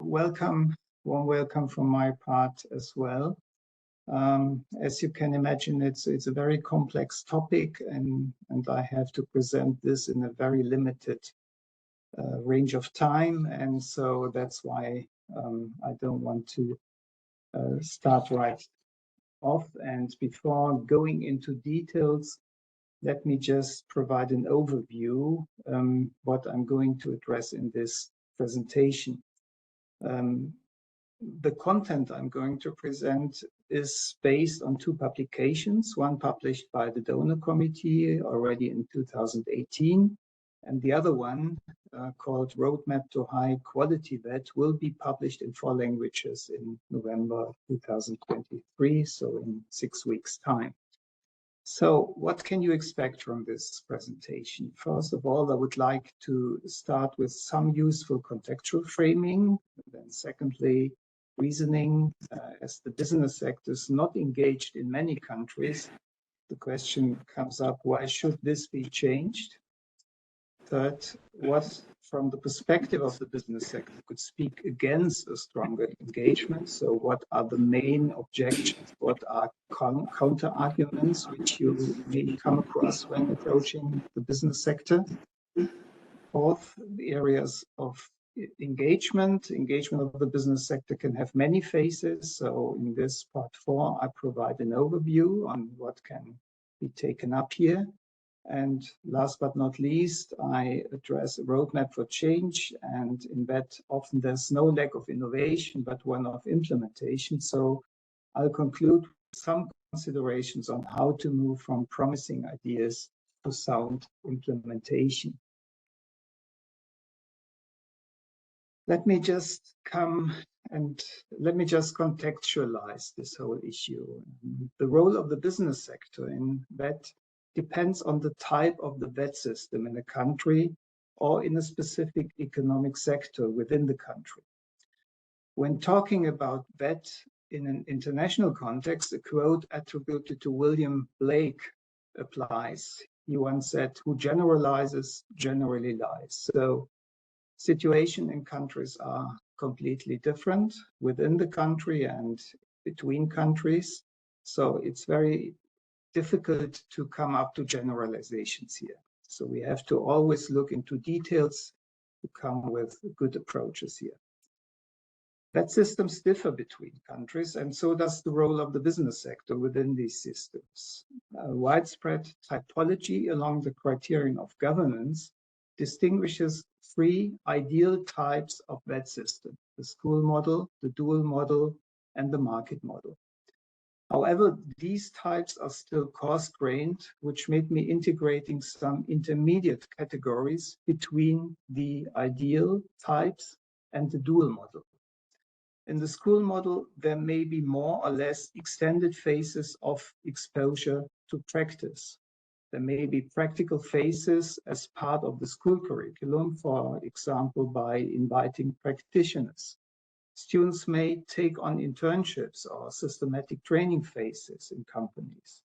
warm welcome from my part as well. As you can imagine, it's a very complex topic, and I have to present this in a very limited range of time, and so that's why I don't want to start right off. And before going into details, let me just provide an overview what I'm going to address in this presentation. The content I'm going to present is based on two publications, one published by the donor committee already in 2018, and the other one called Roadmap to High Quality VET will be published in 4 languages in November 2023, so in 6 weeks' time. So what can you expect from this presentation? First of all, I would like to start with some useful contextual framing. Then secondly, reasoning. As the business sector is not engaged in many countries, the question comes up, why should this be changed? Third, what from the perspective of the business sector could speak against a stronger engagement? So what are the main objections? What are counter arguments which you may come across when approaching the business sector? Fourth, the areas of engagement of the business sector can have many phases. So in this part 4, I provide an overview on what can be taken up here. And last but not least, I address a roadmap for change, and in that often there's no lack of innovation, but one of implementation. So I'll conclude with some considerations on how to move from promising ideas to sound implementation. Let me just contextualize this whole issue. The role of the business sector in VET depends on the type of the VET system in a country or in a specific economic sector within the country. When talking about VET in an international context, a quote attributed to William Blake applies. He once said, "Who generalizes generally lies." So situation in countries are completely different within the country and between countries. So it's very difficult to come up to generalizations here. So we have to always look into details to come with good approaches here. VET systems differ between countries, and so does the role of the business sector within these systems. Widespread typology along the criterion of governance distinguishes 3 ideal types of VET system: the school model, the dual model, and the market model. However, these types are still coarse-grained, which made me integrating some intermediate categories between the ideal types and the dual model. In the school model, there may be more or less extended phases of exposure to practice. There may be practical phases as part of the school curriculum, for example, by inviting practitioners. Students may take on internships or systematic training phases in companies.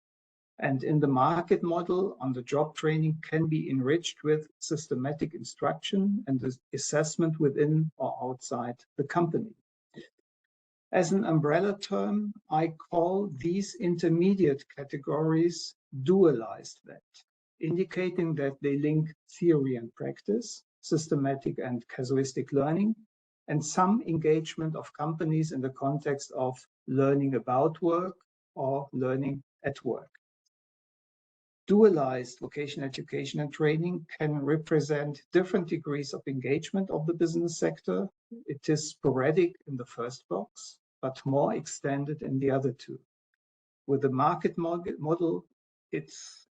And in the market model, on-the-job training can be enriched with systematic instruction and assessment within or outside the company. As an umbrella term, I call these intermediate categories dualized VET, indicating that they link theory and practice, systematic and casuistic learning, and some engagement of companies in the context of learning about work or learning at work. Dualized vocational education and training can represent different degrees of engagement of the business sector. It is sporadic in the first box, but more extended in the other 2. With the market model, it's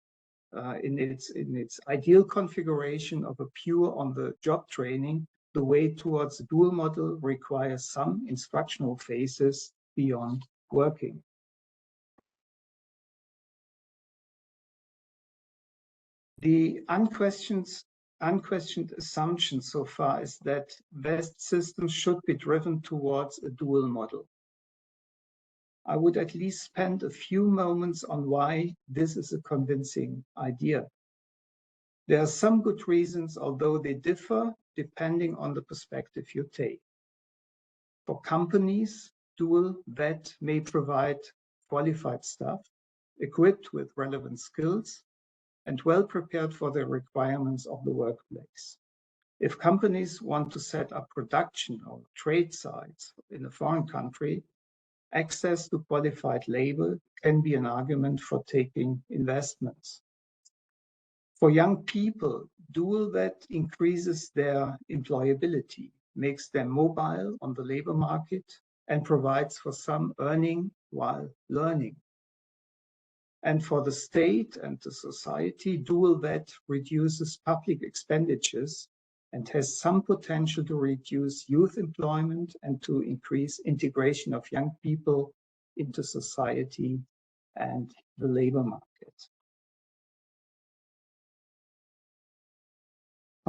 in its ideal configuration of a pure on-the-job training. The way towards the dual model requires some instructional phases beyond working. The unquestioned assumption so far is that VET systems should be driven towards a dual model. I would at least spend a few moments on why this is a convincing idea. There are some good reasons, although they differ depending on the perspective you take. For companies, dual vet may provide qualified staff equipped with relevant skills and well prepared for the requirements of the workplace. If companies want to set up production or trade sites in a foreign country, access to qualified labor can be an argument for taking investments. For young people, dual vet increases their employability, makes them mobile on the labor market, and provides for some earning while learning. And for the state and the society, dual vet reduces public expenditures and has some potential to reduce youth employment and to increase integration of young people into society and the labor market.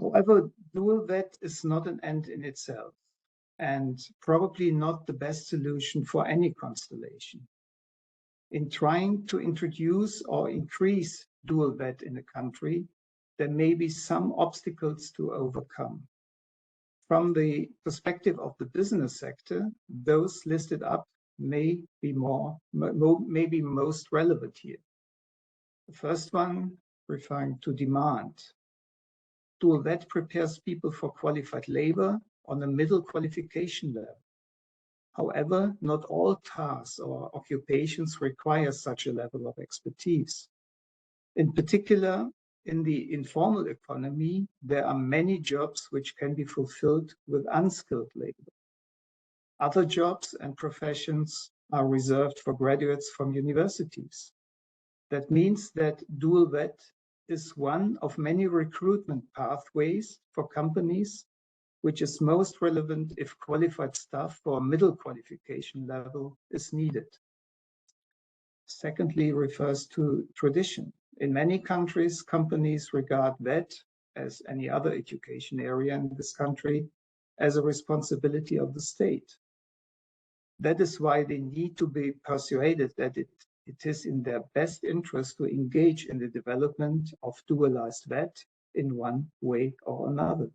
However, dual vet is not an end in itself and probably not the best solution for any constellation. In trying to introduce or increase dual vet in a country, there may be some obstacles to overcome. From the perspective of the business sector, those listed up may be most relevant here. The first one referring to demand. Dual vet prepares people for qualified labor on a middle qualification level. However, not all tasks or occupations require such a level of expertise. In particular, in the informal economy, there are many jobs which can be fulfilled with unskilled labor. Other jobs and professions are reserved for graduates from universities. That means that dual vet is one of many recruitment pathways for companies, which is most relevant if qualified staff for a middle qualification level is needed. Secondly, refers to tradition. In many countries, companies regard vet, as any other education area in this country, as a responsibility of the state. That is why they need to be persuaded that it is in their best interest to engage in the development of dualized vet in one way or another.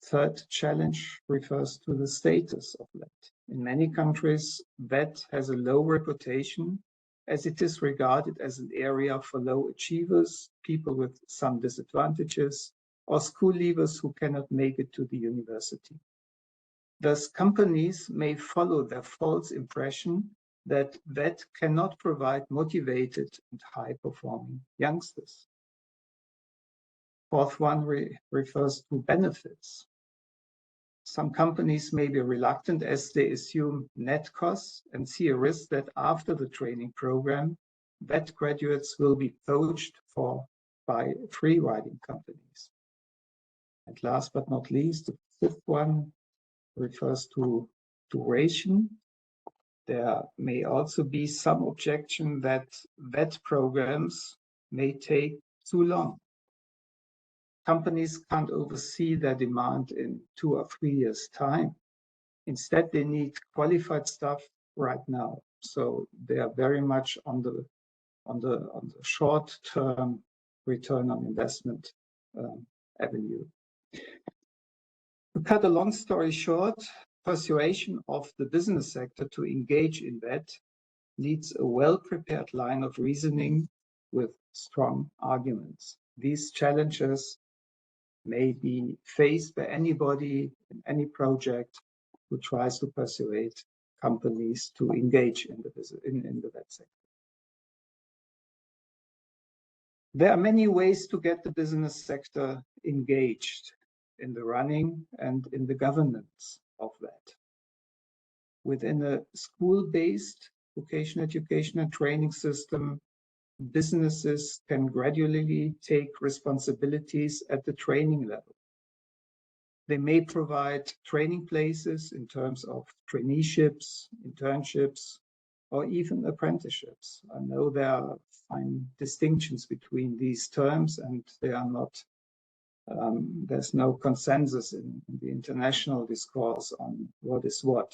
Third challenge refers to the status of vet. In many countries, vet has a low reputation as it is regarded as an area for low achievers, people with some disadvantages, or school leavers who cannot make it to the university. Thus, companies may follow their false impression that vet cannot provide motivated and high-performing youngsters. Fourth one refers to benefits. Some companies may be reluctant as they assume net costs and see a risk that after the training program, vet graduates will be poached by free riding companies. And last but not least, the fifth one refers to duration. There may also be some objection that vet programs may take too long. Companies can't oversee their demand in 2 or 3 years' time. Instead, they need qualified staff right now. So they are very much on the short-term return on investment avenue. To cut a long story short, persuasion of the business sector to engage in vet needs a well-prepared line of reasoning with strong arguments. These challenges may be faced by anybody in any project who tries to persuade companies to engage in the vet sector. There are many ways to get the business sector engaged in the running and in the governance of that. Within a school-based vocational education and training system, businesses can gradually take responsibilities at the training level. They may provide training places in terms of traineeships, internships, or even apprenticeships. I know there are fine distinctions between these terms, and they are not, there's no consensus in the international discourse on what is what.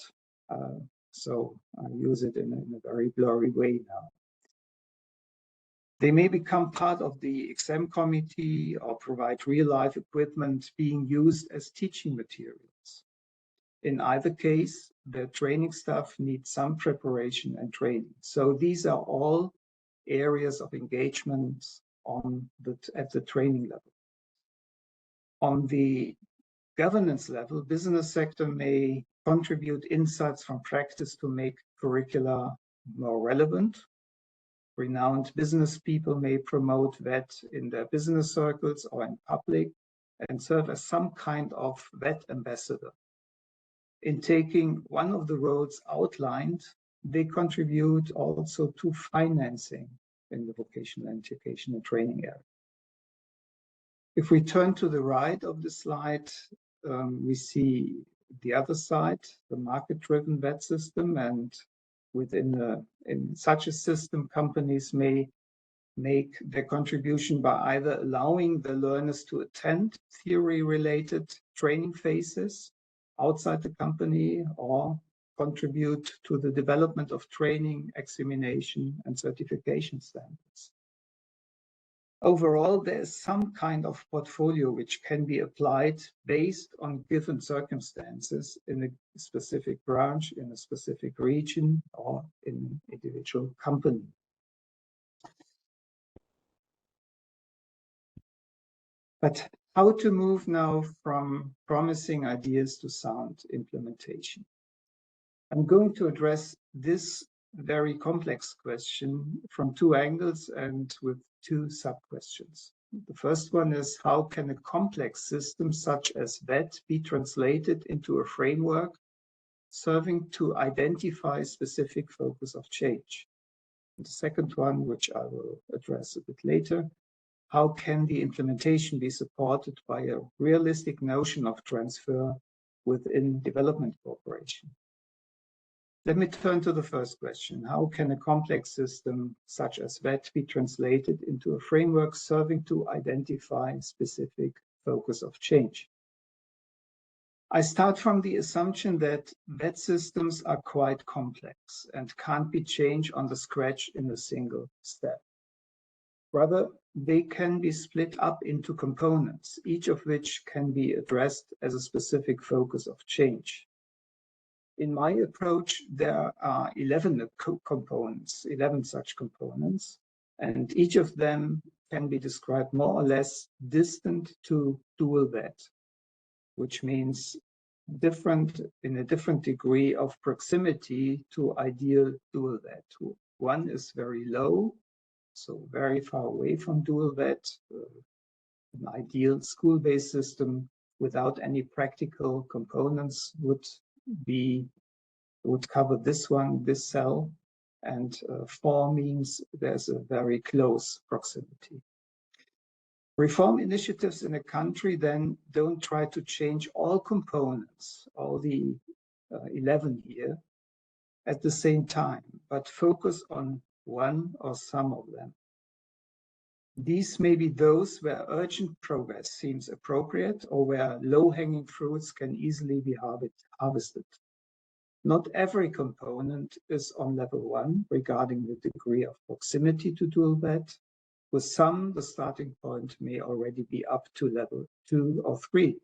So I use it in a very blurry way now. They may become part of the exam committee or provide real-life equipment being used as teaching materials. In either case, the training staff needs some preparation and training. So these are all areas of engagement at the training level. On the governance level, business sector may contribute insights from practice to make curricula more relevant. Renowned business people may promote VET in their business circles or in public and serve as some kind of VET ambassador. In taking one of the roles outlined, they contribute also to financing in the vocational education and training area. If we turn to the right of the slide, we see the other side, the market-driven VET system, and in such a system, companies may make their contribution by either allowing the learners to attend theory-related training phases outside the company or contribute to the development of training, examination, and certification standards. Overall, there is some kind of portfolio which can be applied based on given circumstances in a specific branch, in a specific region, or in an individual company. But how to move now from promising ideas to sound implementation? I'm going to address this very complex question from two angles and with two sub-questions. The first one is, how can a complex system such as VET be translated into a framework serving to identify specific focus of change? And the second one, which I will address a bit later, how can the implementation be supported by a realistic notion of transfer within development cooperation? Let me turn to the first question. How can a complex system such as VET be translated into a framework serving to identify specific focus of change? I start from the assumption that VET systems are quite complex and can't be changed on the scratch in a single step. Rather, they can be split up into components, each of which can be addressed as a specific focus of change. In my approach, there are 11 components, 11 such components, and each of them can be described more or less distant to dual VET, which means in a different degree of proximity to ideal dual VET. One is very low, so very far away from dual VET, an ideal school-based system without any practical components would cover this one, this cell, and 4 means there's a very close proximity. Reform initiatives in a country then don't try to change all components, all the 11 here, at the same time, but focus on one or some of them. These may be those where urgent progress seems appropriate or where low-hanging fruits can easily be harvested. Not every component is on level 1 regarding the degree of proximity to dual VET. With some, the starting point may already be up to level 2 or 3.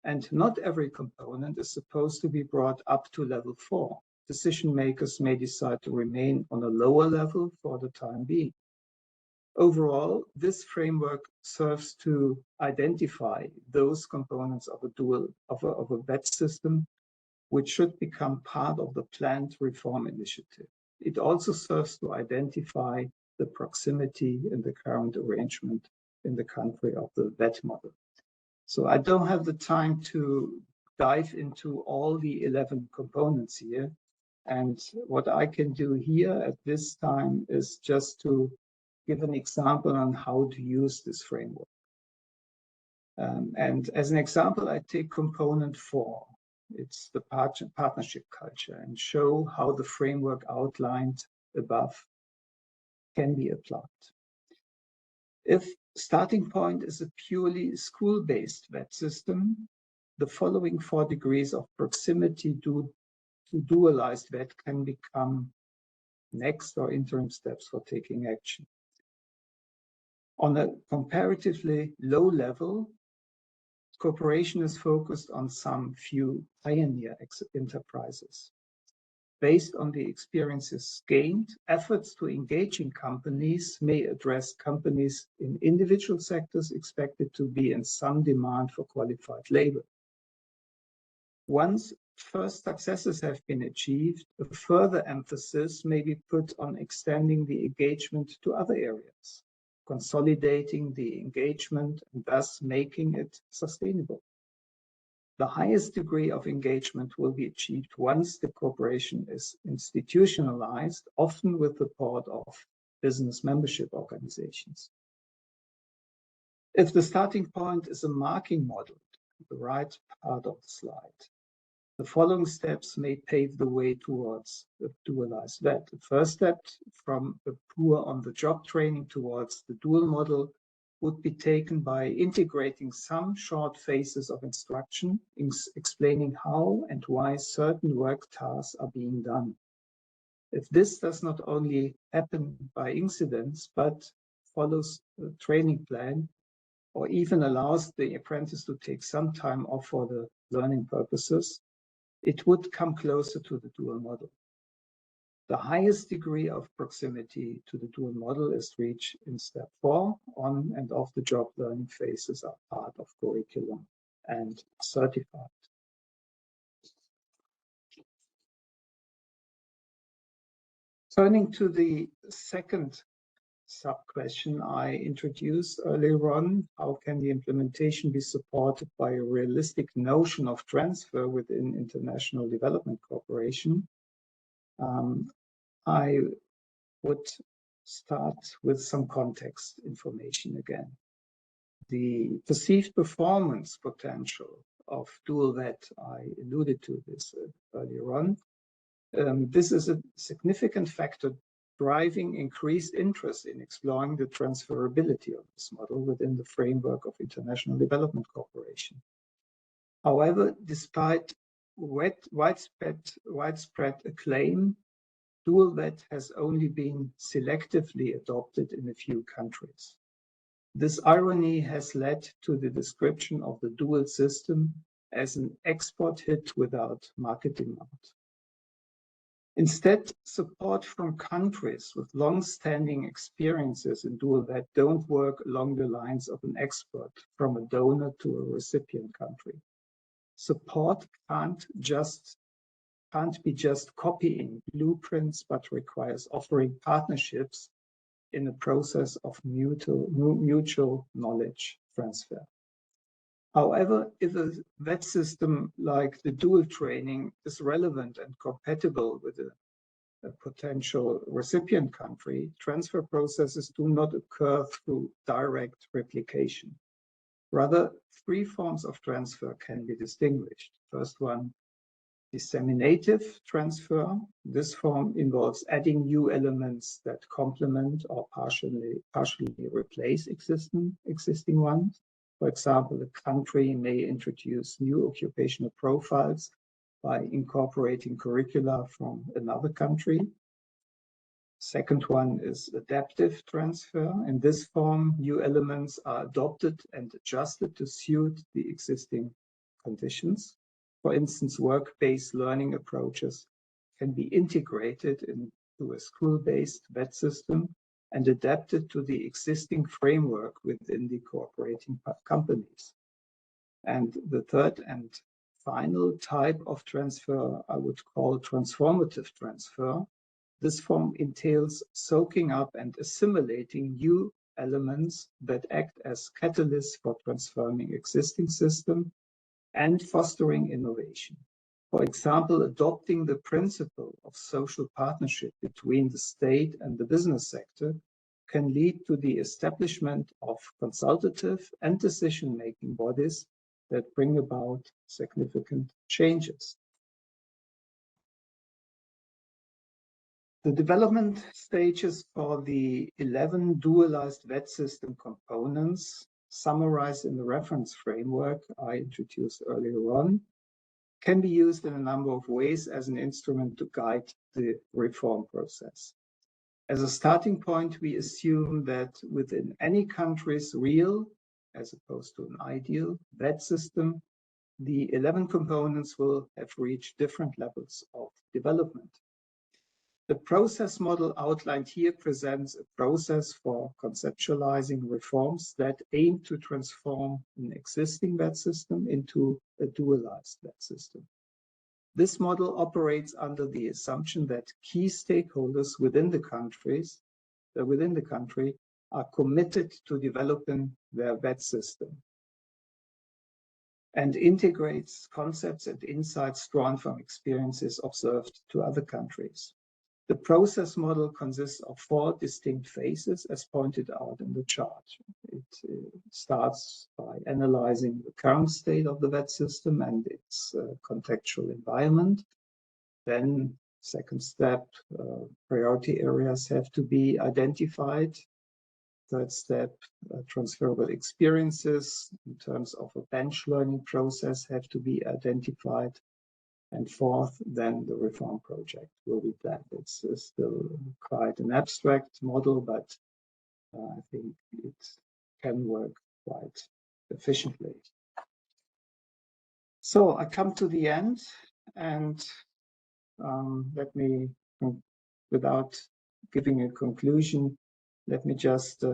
And not every component is supposed to be brought up to level 4. Decision makers may decide to remain on a lower level for the time being. Overall, this framework serves to identify those components of a VET system which should become part of the planned reform initiative. It also serves to identify the proximity in the current arrangement in the country of the VET model. So I don't have the time to dive into all the 11 components here. And what I can do here at this time is just to give an example on how to use this framework. And as an example, I take component 4. It's the partnership culture, and show how the framework outlined above can be applied. If starting point is a purely school-based VET system, the following 4 degrees of proximity to dualized VET can become next or interim steps for taking action. On a comparatively low level, cooperation is focused on some few pioneer enterprises. Based on the experiences gained, efforts to engage in companies may address companies in individual sectors expected to be in some demand for qualified labor. Once first successes have been achieved, a further emphasis may be put on extending the engagement to other areas, consolidating the engagement and thus making it sustainable. The highest degree of engagement will be achieved once the cooperation is institutionalized, often with the support of business membership organizations. If the starting point is a marking model, the right part of the slide, the following steps may pave the way towards the dualized VET. The first step from the poor on-the-job training towards the dual model would be taken by integrating some short phases of instruction, explaining how and why certain work tasks are being done. If this does not only happen by incidents, but follows a training plan, or even allows the apprentice to take some time off for the learning purposes, it would come closer to the dual model. The highest degree of proximity to the dual model is reached in step 4. On and off the job learning phases are part of curriculum and certified. Turning to the second sub-question I introduced earlier on, how can the implementation be supported by a realistic notion of transfer within international development cooperation? I would start with some context information again. The perceived performance potential of dual VET, I alluded to this earlier on. This is a significant factor driving increased interest in exploring the transferability of this model within the framework of international development cooperation. However, despite widespread acclaim, dual VET has only been selectively adopted in a few countries. This irony has led to the description of the dual system as an export hit without market demand. Instead, support from countries with long-standing experiences in dual VET don't work along the lines of an export from a donor to a recipient country. Support can't be just copying blueprints, but requires offering partnerships in a process of mutual knowledge transfer. However, if a VET system like the dual training is relevant and compatible with a potential recipient country, transfer processes do not occur through direct replication. Rather, 3 forms of transfer can be distinguished. First one, disseminative transfer. This form involves adding new elements that complement or partially replace existing ones. For example, a country may introduce new occupational profiles by incorporating curricula from another country. Second one is adaptive transfer. In this form, new elements are adopted and adjusted to suit the existing conditions. For instance, work-based learning approaches can be integrated into a school-based VET system and adapted to the existing framework within the cooperating companies. And the third and final type of transfer I would call transformative transfer. This form entails soaking up and assimilating new elements that act as catalysts for transforming existing system and fostering innovation. For example, adopting the principle of social partnership between the state and the business sector can lead to the establishment of consultative and decision-making bodies that bring about significant changes. The development stages for the 11 dualized VET system components summarized in the reference framework I introduced earlier on can be used in a number of ways as an instrument to guide the reform process. As a starting point, we assume that within any country's real as opposed to an ideal VET system, the 11 components will have reached different levels of development. The process model outlined here presents a process for conceptualizing reforms that aim to transform an existing VET system into a dualized VET system. This model operates under the assumption that key stakeholders within the country are committed to developing their VET system and integrates concepts and insights drawn from experiences observed to other countries. The process model consists of 4 distinct phases, as pointed out in the chart. It starts by analyzing the current state of the VET system and its contextual environment. Then, second step, priority areas have to be identified. Third step, transferable experiences in terms of a bench learning process have to be identified. And fourth, then the reform project will be planned. It's still quite an abstract model, but I think it can work quite efficiently. So I come to the end, and let me, without giving a conclusion, let me just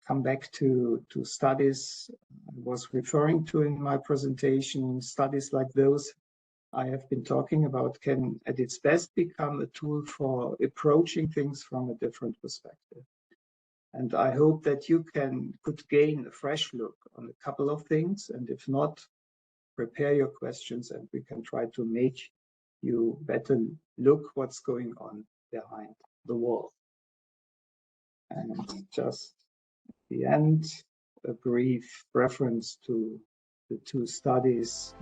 come back to studies I was referring to in my presentation. Studies like those I have been talking about can at its best become a tool for approaching things from a different perspective. And I hope that you could gain a fresh look on a couple of things, and if not, prepare your questions and we can try to make you better look what's going on behind the wall. And just at the end, a brief reference to the 2 studies